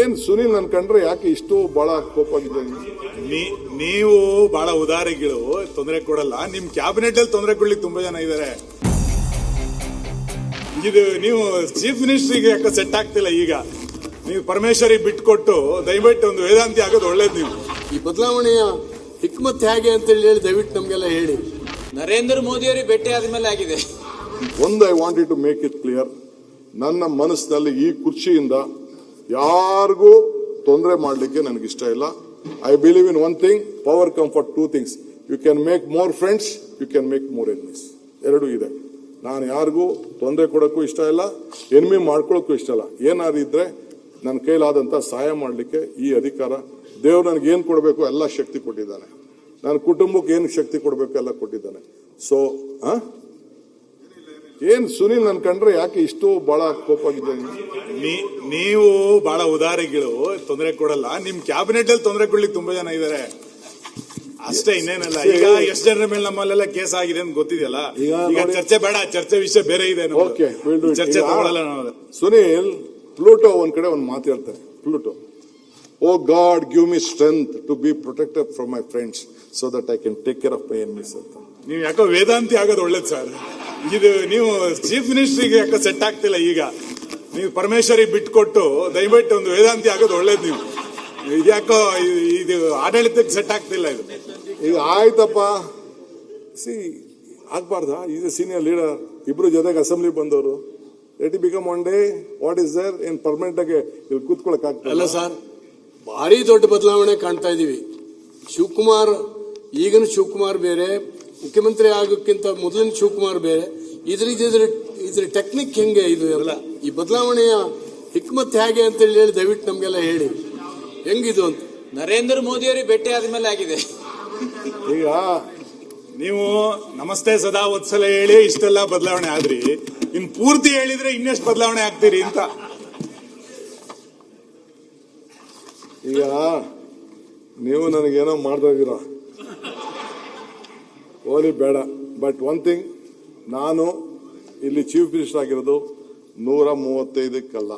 ಏನ್ ಸುನಿಲ್ ನನ್ ಕಂಡ್ರೆ ಯಾಕೆ ಇಷ್ಟು ಬಹಳ ಕೋಪ ಆಗಿದೆ? ನೀವು ಬಹಳ ಉದಾರಿಗಳು, ತೊಂದರೆ ಕೊಡಲ್ಲ. ನಿಮ್ ಕ್ಯಾಬಿನೆಟ್ ಅಲ್ಲಿ ತೊಂದರೆ ಕೊಡ್ಲಿಕ್ಕೆ ತುಂಬಾ ಜನ ಇದ್ದಾರೆ. ಇದು ನೀವು ಚೀಫ್ ಮಿನಿಸ್ಟ್ರಿಗೆ ಯಾಕೆ ಸೆಟ್ ಆಗ್ತಿಲ್ಲ? ಈಗ ನೀವು ಪರಮೇಶ್ವರಿ ಬಿಟ್ಕೊಟ್ಟು ದಯವಿಟ್ಟು ಒಂದು ವೇದಾಂತಿ ಆಗೋದು ಒಳ್ಳೇದು. ನೀವು ಈ ಬದಲಾವಣೆಯ ಹಿಕ್ಮತ್ ಹೇಗೆ ಅಂತ ಹೇಳಿ ದಯವಿಟ್ಟು ನಮ್ಗೆಲ್ಲ ಹೇಳಿ. ನರೇಂದ್ರ ಮೋದಿ ಅವರಿಗೆ ಭೇಟಿ ಆದ್ಮೇಲೆ ಆಗಿದೆ. I wanted to make it clear, ನನ್ನ ಮನಸ್ಸಿನಲ್ಲಿ ಈ ಕುರ್ಚಿಯಿಂದ ಯಾರಿಗೂ ತೊಂದರೆ ಮಾಡಲಿಕ್ಕೆ ನನಗೆ ಇಷ್ಟ ಇಲ್ಲ. I believe in one thing, power come for two things. You can make more friends, you can make more enemies. ಎರಡೂ ಇದೆ. ನಾನು ಯಾರಿಗೂ ತೊಂದರೆ ಕೊಡೋಕ್ಕೂ ಇಷ್ಟ ಇಲ್ಲ, ಎನಿಮಿ ಮಾಡ್ಕೊಳ್ಳೋಕ್ಕೂ ಇಷ್ಟ ಇಲ್ಲ. ಏನಾದ್ರು ಇದ್ರೆ ನನ್ನ ಕೈಲಾದಂತ ಸಹಾಯ ಮಾಡಲಿಕ್ಕೆ ಈ ಅಧಿಕಾರ ದೇವ್ರು ನನಗೆ ಏನ್ ಕೊಡಬೇಕು ಎಲ್ಲ ಶಕ್ತಿ ಕೊಟ್ಟಿದ್ದಾನೆ. ನನ್ನ ಕುಟುಂಬಕ್ಕೆ ಏನು ಶಕ್ತಿ ಕೊಡಬೇಕು ಎಲ್ಲ ಕೊಟ್ಟಿದ್ದಾನೆ. ಸೊ ಏನ್ ಸುನಿಲ್ ನನ್ ಕಂಡ್ರೆ ಯಾಕೆ ಇಷ್ಟು ಬಹಳ ಕೋಪ ಆಗಿದೆ? ನೀವು ಬಹಳ ಉದಾರಿಗಳು, ತೊಂದರೆ ಕೊಡಲ್ಲ. ನಿಮ್ ಕ್ಯಾಬಿನೆಟ್ ಅಲ್ಲಿ ತೊಂದರೆ ಕೊಡ್ಲಿಕ್ಕೆ ತುಂಬಾ ಜನ ಇದ್ದಾರೆ ಅಷ್ಟೇ, ಇನ್ನೇನಲ್ಲ. ಈಗ ಎಷ್ಟು ಜನರ ಮೇಲೆ ನಮ್ಮಲ್ಲೆಲ್ಲ ಕೇಸ್ ಆಗಿದೆ ಅಂತ ಗೊತ್ತಿದೆಯಲ್ಲ. ಈಗ ಚರ್ಚೆ ಬೇಡ, ಚರ್ಚೆ ವಿಷಯ ಬೇರೆ ಇದೆ. ಚರ್ಚೆ ತಗೊಳ್ಳಲ್ಲ ನಾವು. ಸುನಿಲ್, ಪ್ಲೂಟೋ ಒಂದ್ ಕಡೆ ಒಂದ್ ಮಾತು ಹೇಳ್ತಾರೆ. Pluto, oh God give me strength to be protected from my friends so that I can take care of my enemies ಅಂತ. ನೀವು ಯಾಕೋ ವೇದಾಂತಿ ಆಗೋದು ಒಳ್ಳೇದು ಸರ್. ಇದು ನೀವು ಚೀಫ್ ಮಿನಿಸ್ಟ್ರಿಗೆ ಯಾಕೋ ಸೆಟ್ ಆಗ್ತಿಲ್ಲ. ಈಗ ನೀವು ಪರಮೇಶ್ವರಿ ಬಿಟ್ಕೊಟ್ಟು ದಯವಿಟ್ಟು ಒಂದು ವೇದಾಂತಿ ಆಗೋದು ಒಳ್ಳೇದು. ನೀವು ಇದ್ಯಾಕೋ ಇದು ಆಡಳಿತಕ್ಕೆ ಸೆಟ್ ಆಗ್ತಿಲ್ಲ. ಇದು ಈಗ ಆಯ್ತಪ್ಪ, ಆಗ್ಬಾರ್ದ? ಈಸ್ ಎ ಸೀನಿಯರ್ ಲೀಡರ್, ಇಬ್ರು ಜೊತೆಗೆ ಅಸೆಂಬ್ಲಿ ಬಂದವರು. Let it become one day what is there in permanent ಆಗಿ ಇಲ್ಲಿ ಕೂತ್ಕೊಳಕ್ ಆಗ್ತದೆ ಅಲ್ಲ ಸರ್. ಭಾರಿ ದೊಡ್ಡ ಬದಲಾವಣೆ ಕಾಣ್ತಾ ಇದೀವಿ. ಶಿವಕುಮಾರ್, ಈಗಿನ ಶಿವಕುಮಾರ್ ಬೇರೆ, ಮುಖ್ಯಮಂತ್ರಿ ಆಗೋಕ್ಕಿಂತ ಮೊದಲಿನ ಶಿವಕುಮಾರ್ ಬೇರೆ. ಇದ್ರ ಟೆಕ್ನಿಕ್ ಹೆಂಗೆ ಇದು ಎಲ್ಲ? ಈ ಬದಲಾವಣೆಯ ಹಿಕ್ಮತ್ ಹೇಗೆ ಅಂತ ಹೇಳಿ ದಯವಿಟ್ಟು ನಮ್ಗೆಲ್ಲ ಹೇಳಿ, ಹೆಂಗಿದು ಅಂತ. ನರೇಂದ್ರ ಮೋದಿ ಅವರಿಗೆ ಭೇಟಿ ಆದ್ಮೇಲೆ ಆಗಿದೆ. ಈಗ ನೀವು ನಮಸ್ತೆ ಸದಾ ಒತ್ಸಲ ಹೇಳಿ ಇಷ್ಟೆಲ್ಲ ಬದಲಾವಣೆ ಆದ್ರಿ, ಇನ್ ಪೂರ್ತಿ ಹೇಳಿದ್ರೆ ಇನ್ನೆಷ್ಟು ಬದಲಾವಣೆ ಆಗ್ತೀರಿ ಅಂತ. ಈಗ ನೀವು ನನಗೇನೋ ಮಾಡ್ತಾ ಇದ್ದೀರಾ, ಓಲಿ ಬೇಡ. ಬಟ್ ಒನ್ ಥಿಂಗ್, ನಾನು ಇಲ್ಲಿ ಚೀಫ್ ಮಿನಿಸ್ಟರ್ ಆಗಿರೋದು 135ಕ್ಕಲ್ಲ,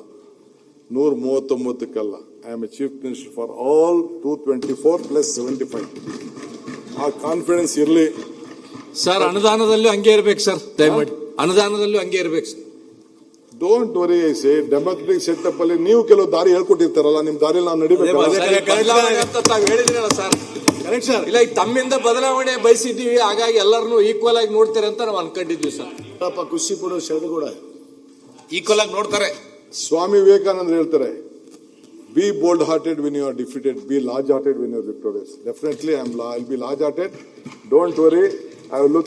139ಕ್ಕಲ್ಲ. I am a chief minister for all 224 + 75. ಆ ಕಾನ್ಫಿಡೆನ್ಸ್ ಇರಲಿ ಸರ್. ಅನುದಾನದಲ್ಲೂ ಹಂಗೆ ಇರ್ಬೇಕು ಸರ್, ದಯಮಾಡಿ ಅನುದಾನದಲ್ಲೂ ಹಂಗೆ ಇರ್ಬೇಕು sir. Don't worry. I say democratic setup ಅಲ್ಲಿ ನೀವು ಕೆಲವು ದಾರಿ ಹೇಳ್ಕೊಟ್ಟಿರ್ತಾರಲ್ಲ, ನಿಮ್ ದಾರಿಯಲ್ಲಿ ನಾವು ನಡಿಬೇಕು. ಹೇಳಿದ್ರಲ್ಲ ಸರ್, ಕರೆಕ್ಟ್ ಸರ್. ಇಲ್ಲ, ತಮ್ಮಿಂದ ಬದಲಾವಣೆ ಬಯಸಿದ್ದೀವಿ, ಹಾಗಾಗಿ ಎಲ್ಲರನ್ನು ಈಕ್ವಲ್ ಆಗಿ ನೋಡ್ತಾರೆ ಅಂತ ನಾವು ಅನ್ಕೊಂಡಿದ್ವಿ ಸರ್. ಖುಷಿ ಪಡೋ ಶರದು ಕೂಡ ಈಕ್ವಲ್ ಆಗಿ ನೋಡ್ತಾರೆ. ಸ್ವಾಮಿ ವಿವೇಕಾನಂದ ಹೇಳ್ತಾರೆ, B bold hearted when you are defeated, be large hearted when you are victorious. Definitely I'll be large hearted. Don't worry, I will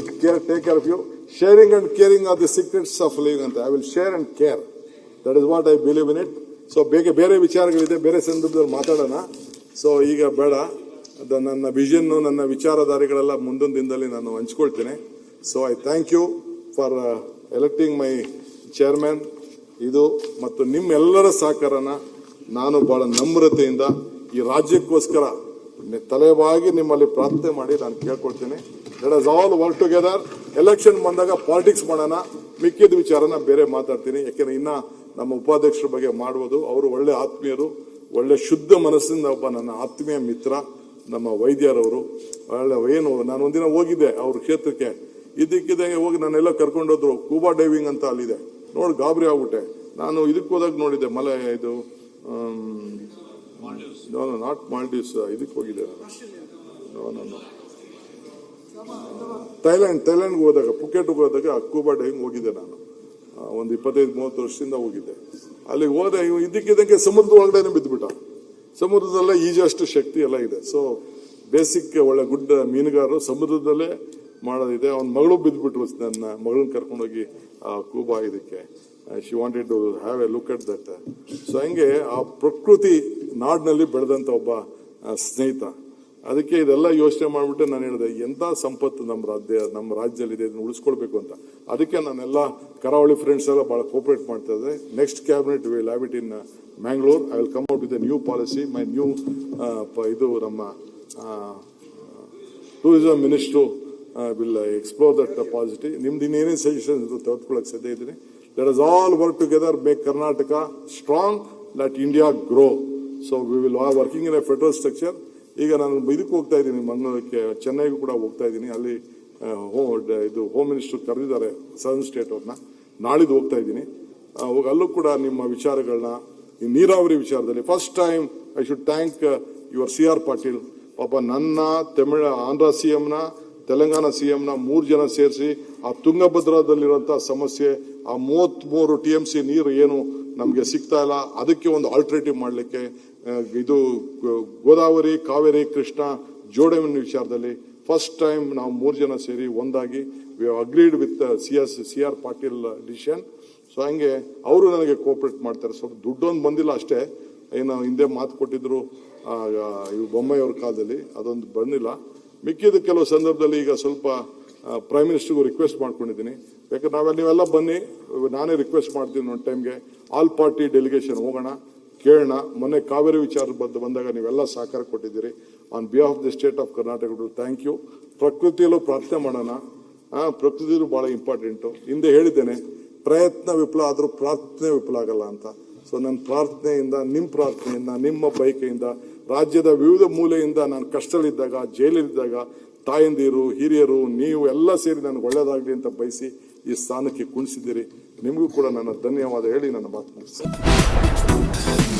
take care of you. Sharing and caring are the secrets of living ಅಂತ. I will share and care. That is what I believe in it. So ಬೇರೆ ವಿಚಾರಗಳಿದೆ, ಬೇರೆ ಸಂದರ್ಭದಲ್ಲಿ ಮಾತಾಡೋಣ. So ಈಗ ಬೇಡ. ನನ್ನ vision, ನನ್ನ ವಿಚಾರಧಾರೆಗಳೆಲ್ಲ ಮುಂದೊಂದು ದಿನದಲ್ಲಿ ನಾನು ಹಂಚ್ಕೊಳ್ತೇನೆ. So I thank you for electing my chairman. ಇದು ಮತ್ತು ನಿಮ್ಮೆಲ್ಲರ ಸಹಕಾರನ ನಾನು ಬಹಳ ನಮ್ರತೆಯಿಂದ ಈ ರಾಜ್ಯಕ್ಕೋಸ್ಕರ ತಲೆಬಾಗಿ ನಿಮ್ಮಲ್ಲಿ ಪ್ರಾರ್ಥನೆ ಮಾಡಿ ನಾನು ಕೇಳ್ಕೊಳ್ತೇನೆ. Let us all work together. Election ಬಂದಾಗ ಪಾಲಿಟಿಕ್ಸ್ ಮಾಡೋಣ, ಮಿಕ್ಕಿದ ವಿಚಾರನ ಬೇರೆ ಮಾತಾಡ್ತೀನಿ. ಯಾಕೆಂದ್ರೆ ಇನ್ನ ನಮ್ಮ ಉಪಾಧ್ಯಕ್ಷರ ಬಗ್ಗೆ ಮಾಡುವುದು, ಅವರು ಒಳ್ಳೆ ಆತ್ಮೀಯರು, ಒಳ್ಳೆ ಶುದ್ಧ ಮನಸ್ಸಿಂದ ಒಬ್ಬ ನನ್ನ ಆತ್ಮೀಯ ಮಿತ್ರ ನಮ್ಮ ವೈದ್ಯರವರು. ಒಳ್ಳೆ ಏನು, ನಾನು ಒಂದಿನ ಹೋಗಿದ್ದೆ ಅವ್ರ ಕ್ಷೇತ್ರಕ್ಕೆ, ಇದಕ್ಕಿದ್ದಂಗೆ ಹೋಗಿ ನಾನೆಲ್ಲ ಕರ್ಕೊಂಡೋದ್ರು. ಕೂಬಾ ಡೈವಿಂಗ್ ಅಂತ ಅಲ್ಲಿದೆ, ನೋಡಿ ಗಾಬರಿ ಆಗ್ಬಿಟ್ಟೆ. ನಾನು ಇದಕ್ಕೆ ಹೋದಾಗ ನೋಡಿದ್ದೆ, ಮಲೆ ಇದು ನಾಟ್ ಮಾಲ್ಡೀವ್ಸ್, ಇದಕ್ಕೆ ಹೋಗಿದ್ದೆ ನಾನು. ಥೈಲ್ಯಾಂಡ್ಗೆ ಹೋದಾಗ, ಪುಕೆಟ್ಗೆ ಹೋದಾಗ ಕೂಬಾ ಡೈವಿಂಗ್ ಹೋಗಿದ್ದೆ ನಾನು. ಒಂದು 25-30 ವರ್ಷದಿಂದ ಹೋಗಿದ್ದೆ. ಅಲ್ಲಿಗೆ ಹೋದೆ, ಇದಕ್ಕಿದ್ದಂಗೆ ಸಮುದ್ರದ ಒಳಗಡೆ ಬಿದ್ದುಬಿಟ್ಟ. ಸಮುದ್ರದಲ್ಲೇ ಈಜಷ್ಟು ಶಕ್ತಿ ಎಲ್ಲ ಇದೆ. ಸೊ ಬೇಸಿಕ್ ಒಳ್ಳೆ ಗುಡ್ಡ ಮೀನುಗಾರರು ಸಮುದ್ರದಲ್ಲೇ ಮಾಡೋದಿದೆ. ಅವನ ಮಗಳು ಬಿದ್ದುಬಿಟ್ರು, ನನ್ನ ಮಗಳನ್ನ ಕರ್ಕೊಂಡೋಗಿ ಕೂಬಾ ಇದಕ್ಕೆ. She wanted to have a look at that. So ಹಂಗೆ ಆ ಪ್ರಕೃತಿ ನಾಡಿನಲ್ಲಿ ಬೆಳೆದಂತ ಒಬ್ಬ ಸ್ನೇಹಿತ. ಅದಕ್ಕೆ ಇದೆಲ್ಲ ಯೋಚನೆ ಮಾಡ್ಬಿಟ್ಟು ನಾನು ಹೇಳಿದೆ, ಎಂತ ಸಂಪತ್ತು ನಮ್ಮ ರಾಜ್ಯದಲ್ಲಿದೆ, ಇದನ್ನು ಉಳಿಸ್ಕೊಳ್ಬೇಕು ಅಂತ. ಅದಕ್ಕೆ ನಾನೆಲ್ಲ ಕರಾವಳಿ ಫ್ರೆಂಡ್ಸ್ ಎಲ್ಲ ಬಹಳ ಕೋಪರೇಟ್ ಮಾಡ್ತಾ ಇದ್ದಾರೆ. Next cabinet will have it in Mangalore. I will come out with A new policy. My new ಇದು ನಮ್ಮ tourism minister will explore that positive. ನಿಮ್ದು ಇನ್ನೇನೇನು ಸಜೆಷನ್ ತೆಗೆದುಕೊಳ್ಳಕ್ಕೆ ಸಿದ್ಧ ಇದ್ದೀನಿ. Let us all work together, make Karnataka strong, let India grow. So we will working in a federal structure. ಈಗ ನಾನು ಇದಕ್ಕೆ ಹೋಗ್ತಾ ಇದ್ದೀನಿ, ಮಂಗಳೂರಿಗೆ, ಚೆನ್ನೈಗೂ ಕೂಡ ಹೋಗ್ತಾ ಇದ್ದೀನಿ. ಅಲ್ಲಿ ಇದು ಹೋಮ್ ಮಿನಿಸ್ಟರ್ ಕರೆದಿದ್ದಾರೆ ಸದರ್ನ್ ಸ್ಟೇಟ್ ಅವ್ರನ್ನ, ನಾಳಿದ್ದು ಹೋಗ್ತಾ ಇದ್ದೀನಿ. ಅಲ್ಲೂ ಕೂಡ ನಿಮ್ಮ ವಿಚಾರಗಳನ್ನ, ಈ ನೀರಾವರಿ ವಿಚಾರದಲ್ಲಿ first time I should thank your CR Patil. ಪಾಪ ನನ್ನ ಆಂಧ್ರ CMನ, ತೆಲಂಗಾಣ CMನ 3 ಜನ ಸೇರಿಸಿ ಆ ತುಂಗಭದ್ರದಲ್ಲಿರುವಂತಹ ಸಮಸ್ಯೆ, ಆ 33 TMC ನೀರು ಏನು ನಮಗೆ ಸಿಗ್ತಾ ಇಲ್ಲ, ಅದಕ್ಕೆ ಒಂದು ಆಲ್ಟರ್ನೇಟಿವ್ ಮಾಡಲಿಕ್ಕೆ ಇದು ಗೋದಾವರಿ, ಕಾವೇರಿ, ಕೃಷ್ಣ ಜೋಡಣೆ ವಿಚಾರದಲ್ಲಿ ಫಸ್ಟ್ ಟೈಮ್ ನಾವು 3 ಜನ ಸೇರಿ ಒಂದಾಗಿ we agreed with CR Patil decision. So ಹಂಗೆ ಅವರು ನನಗೆ ಕೋಆಪರೇಟ್ ಮಾಡ್ತಾರೆ. ಸ್ವಲ್ಪ ದುಡ್ಡೊಂದು ಬಂದಿಲ್ಲ ಅಷ್ಟೇ, ಏನು ಹಿಂದೆ ಮಾತು ಕೊಟ್ಟಿದ್ರು ಬೊಮ್ಮಾಯಿಯವ್ರ ಕಾಲದಲ್ಲಿ, ಅದೊಂದು ಬಂದಿಲ್ಲ. ಮಿಕ್ಕಿದ ಕೆಲವು ಸಂದರ್ಭದಲ್ಲಿ ಈಗ ಸ್ವಲ್ಪ ಪ್ರೈಮ್ ಮಿನಿಸ್ಟರ್ಗೂ ರಿಕ್ವೆಸ್ಟ್ ಮಾಡ್ಕೊಂಡಿದ್ದೀನಿ. ಯಾಕಂದ್ರೆ ನೀವೆಲ್ಲ ಬನ್ನಿ, ನಾನೇ ರಿಕ್ವೆಸ್ಟ್ ಮಾಡ್ತೀನಿ ಒಂದು ಟೈಮ್ಗೆ ಆಲ್ ಪಾರ್ಟಿ ಡೆಲಿಗೇಷನ್ ಹೋಗೋಣ, ಕೇಳೋಣ. ಮೊನ್ನೆ ಕಾವೇರಿ ವಿಚಾರ ಬಂದಾಗ ನೀವೆಲ್ಲ ಸಹಕಾರ ಕೊಟ್ಟಿದ್ದೀರಿ. On behalf of the state of Karnataka thank you. ಪ್ರಕೃತಿಯಲ್ಲೂ ಪ್ರಾರ್ಥನೆ ಮಾಡೋಣ, ಪ್ರಕೃತಿಯಲ್ಲೂ ಬಹಳ ಇಂಪಾರ್ಟೆಂಟು. ಹಿಂದೆ ಹೇಳಿದ್ದೇನೆ, ಪ್ರಯತ್ನ ವಿಫಲ ಆದರೂ ಪ್ರಾರ್ಥನೆ ವಿಫಲ ಆಗಲ್ಲ ಅಂತ. ಸೊ ನನ್ನ ಪ್ರಾರ್ಥನೆಯಿಂದ, ನಿಮ್ಮ ಪ್ರಾರ್ಥನೆಯಿಂದ, ನಿಮ್ಮ ಬಯಕೆಯಿಂದ, ರಾಜ್ಯದ ವಿವಿಧ ಮೂಲೆಯಿಂದ ನಾನು ಕಷ್ಟದಲ್ಲಿದ್ದಾಗ, ಜೈಲಲ್ಲಿದ್ದಾಗ ತಾಯಂದಿರು, ಹಿರಿಯರು, ನೀವು ಎಲ್ಲ ಸೇರಿ ನನಗೆ ಒಳ್ಳೆಯದಾಗಲಿ ಅಂತ ಬಯಸಿ ಈ ಸ್ಥಾನಕ್ಕೆ ಕುಣಿಸಿದ್ದೀರಿ. ನಿಮಗೂ ಕೂಡ ನನ್ನ ಧನ್ಯವಾದ ಹೇಳಿ ನನ್ನ ಮಾತು ಮುಗಿಸ್ತೇನೆ.